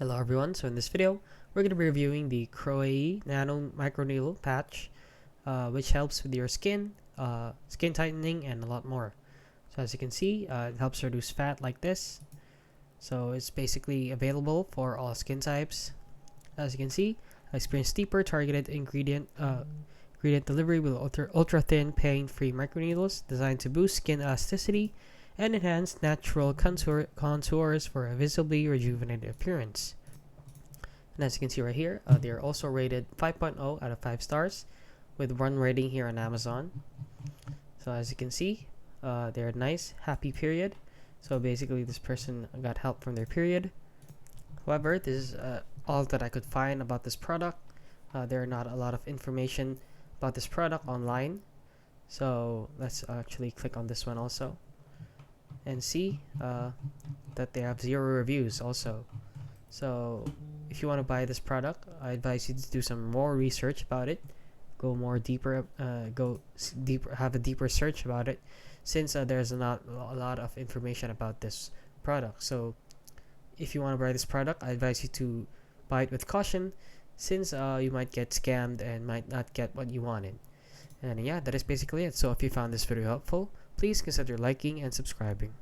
Hello everyone, so in this video, we're going to be reviewing the Croaie Nano Microneedle Patch, which helps with your skin, skin tightening, and a lot more. So as you can see, it helps reduce fat like this. So it's basically available for all skin types. As you can see, I experience deeper targeted ingredient delivery with ultra thin, pain-free microneedles designed to boost skin elasticity and enhance natural contours for a visibly rejuvenated appearance. And as you can see right here, they are also rated 5.0 out of 5 stars with 1 rating here on Amazon. So as you can see, they're nice, happy period. So basically this person got help from their period. However, this is all that I could find about this product. There are not a lot of information about this product online. So let's actually click on this one also and see that they have 0 reviews also. So if you want to buy this product, I advise you to do some more research about it. Go deeper, have a deeper search about it, since there's not a lot of information about this product. So if you want to buy this product, I advise you to buy it with caution, since you might get scammed and might not get what you wanted. And yeah, that is basically it. So if you found this video helpful, please consider liking and subscribing.